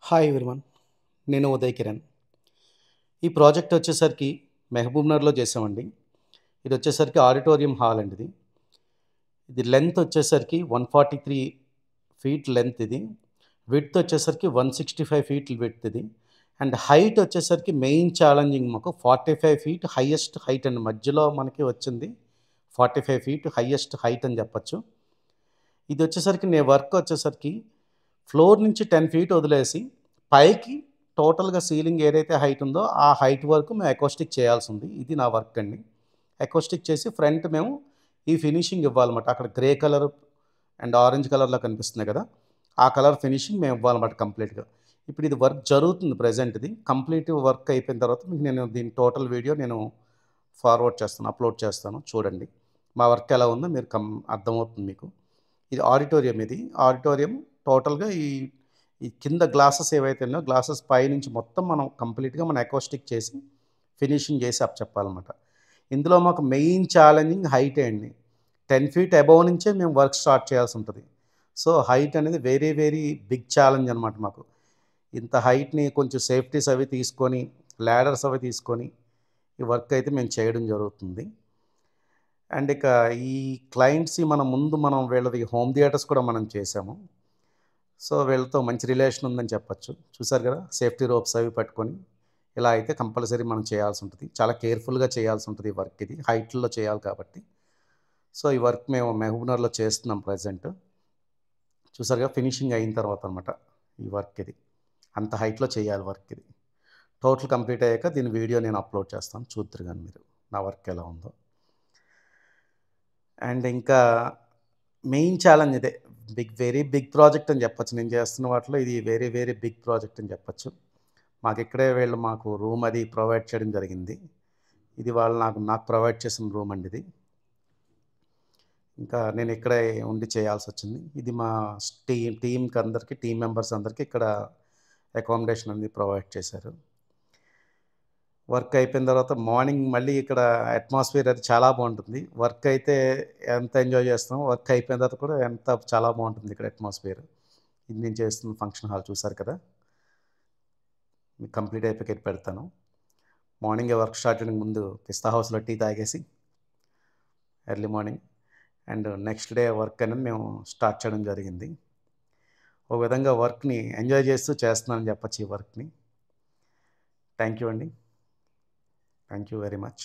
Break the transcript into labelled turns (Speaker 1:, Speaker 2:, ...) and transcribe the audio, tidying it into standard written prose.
Speaker 1: Hi everyone. నేను ఉదయ్ కిరణ్. ఈ project వచ్చేసరికి మహబూబ్‌నగర్‌లో చేసామండి. ఇది వచ్చేసరికి ఆడిటోరియం హాల్ అండి ఇది. ఇది లెంత్ వచ్చేసరికి 143 ఫీట్ లెంత్ ఇది. విడ్త్ వచ్చేసరికి 165 ఫీట్ విడ్త్ ఇది. అండ్ హైట్ వచ్చేసరికి మెయిన్ ఛాలెంజింగ్ మాకు 45 ఫీట్ హైయెస్ట్ హైట్ అండి. మధ్యలో మనకి వచ్చింది 45 ఫీట్ హైయెస్ట్ హైట్ అని చెప్పొచ్చు. ఇది వచ్చేసరికి వర్క్ వచ్చేసరికి ఫ్లోర్ నుంచి 10 ఫీట్ వదిలేసి పైకి టోటల్‌గా సీలింగ్ ఏదైతే హైట్ ఉందో ఆ హైట్ వరకు మేము అకౌస్టిక్ చేయాల్సి ఉంది. ఇది నా వర్క్ అండి. అకౌస్టిక్ చేసి ఫ్రంట్ మేము ఈ ఫినిషింగ్ ఇవ్వాలన్నమాట. అక్కడ గ్రే కలర్ అండ్ ఆరెంజ్ కలర్‌లో కనిపిస్తున్నాయి కదా! ఆ కలర్ ఫినిషింగ్ మేము ఇవ్వాలన్నమాట కంప్లీట్‌గా. ఇప్పుడు ఇది వర్క్ జరుగుతుంది ప్రెజెంట్ ఇది. కంప్లీట్ వర్క్ అయిపోయిన తర్వాత మీకు నేను దీని టోటల్ వీడియో నేను ఫార్వర్డ్ చేస్తాను. అప్‌లోడ్ చేస్తాను చూడండి. మా వర్క్ ఎలా ఉందో మీరు అర్థమవుతుంది మీకు. ఇది ఆడిటోరియం ఇది. ఆడిటోరియం టోటల్‌గా ఈ కింద గ్లాసెస్ ఏవైతే ఉన్నాయో గ్లాసెస్ పైనుంచి మొత్తం మనం కంప్లీట్‌గా మనం అకౌస్టిక్ చేసి ఫినిషింగ్ చేసి అప్పచెప్పాలన్నమాట. ఇందులో మాకు మెయిన్ ఛాలెంజింగ్ హైటే అండి. 10 ఫీట్ అబోవ్ నుంచే మేము వర్క్ స్టార్ట్ చేయాల్సి ఉంటది. సో, హైట్ అనేది వెరీ, వెరీ బిగ్ ఛాలెంజ్ అనమాట మాకు. ఇంత హైట్‌ని కొంచెం సేఫ్టీస్ అవి తీసుకొని, లాడర్స్ అవి తీసుకొని, ఈ వర్క్ అయితే మేము చేయడం జరుగుతుంది. అండ్ ఇక ఈ క్లయింట్స్‌కి మనం వీళ్ళది హోమ్ థియేటర్స్ కూడా మనం చేసాము. సో, వీళ్ళతో మంచి రిలేషన్ ఉందని చెప్పొచ్చు. చూసారు గదా! సేఫ్టీ రోప్స్ అవి పట్టుకొని, ఇలా అయితే కంపల్సరీ మనం చేయాల్సుంటది. చాలా కేర్‌ఫుల్‌గా చేయాల్సుంటది ఈ వర్క్ ఇది. హైట్‌ల్లో చేయాలి కాబట్టి. సో, ఈ వర్క్ మేము మహబూబ్‌నగర్‌లో చేస్తున్నాం ప్రెజెంట్. చూసారుగా ఫినిషింగ్ అయిన తర్వాత అనమాట ఈ వర్క్ ఇది. అంత హైట్‌లో చేయాలి వర్క్ ఇది. టోటల్ కంప్లీట్ అయ్యాక దీని వీడియో నేను అప్‌లోడ్ చేస్తాను. చూద్దురు గాని మీరు నా వర్క్ ఎలా ఉందో. అండ్ ఇంకా మెయిన్ ఛాలెంజ్ ఇదే. వెరీ బిగ్ ప్రాజెక్ట్ అని చెప్పొచ్చు. నేను చేస్తున్న వాటిలో ఇది వెరీ, వెరీ బిగ్ ప్రాజెక్ట్ అని చెప్పొచ్చు. వీళ్ళు మాకు రూమ్ అది ప్రొవైడ్ చేయడం జరిగింది. ఇది వాళ్ళు నాకు ప్రొవైడ్ చేసిన రూమ్ అండి ఇది. ఇంకా నేను ఇక్కడే ఉండి చేయాల్సొచ్చింది. ఇది మా టీమ్‌కి అందరికి టీమ్ మెంబర్స్ అందరికి ఇక్కడ అకామిడేషన్ అనేది ప్రొవైడ్ చేశారు. వర్క్ అయిపోయిన తర్వాత మార్నింగ్ మళ్ళీ ఇక్కడ అట్మాస్ఫియర్ అది చాలా బావుంటుంది. వర్క్ అయితే ఎంత ఎంజాయ్ చేస్తామో, వర్క్ అయిపోయిన తర్వాత కూడా చాలా బావుంటుంది ఇక్కడ అట్మాస్ఫియర్. ఇది నేను చేస్తున్న ఫంక్షన్ హాల్ చూసారు కదా! మీకు కంప్లీట్ అయిపోయాక ఇది పెడతాను. మార్నింగే వర్క్ స్టార్ట్ చేయడానికి ముందు పిస్తా హౌస్‌లో టీ తాగేసి early morning and next day work అనేది మేము స్టార్ట్ చేయడం జరిగింది. ఒక విధంగా వర్క్‌ని ఎంజాయ్ చేస్తూ చేస్తున్నానని చెప్పొచ్చు ఈ వర్క్‌ని. థ్యాంక్ యూ అండి. Thank you very much.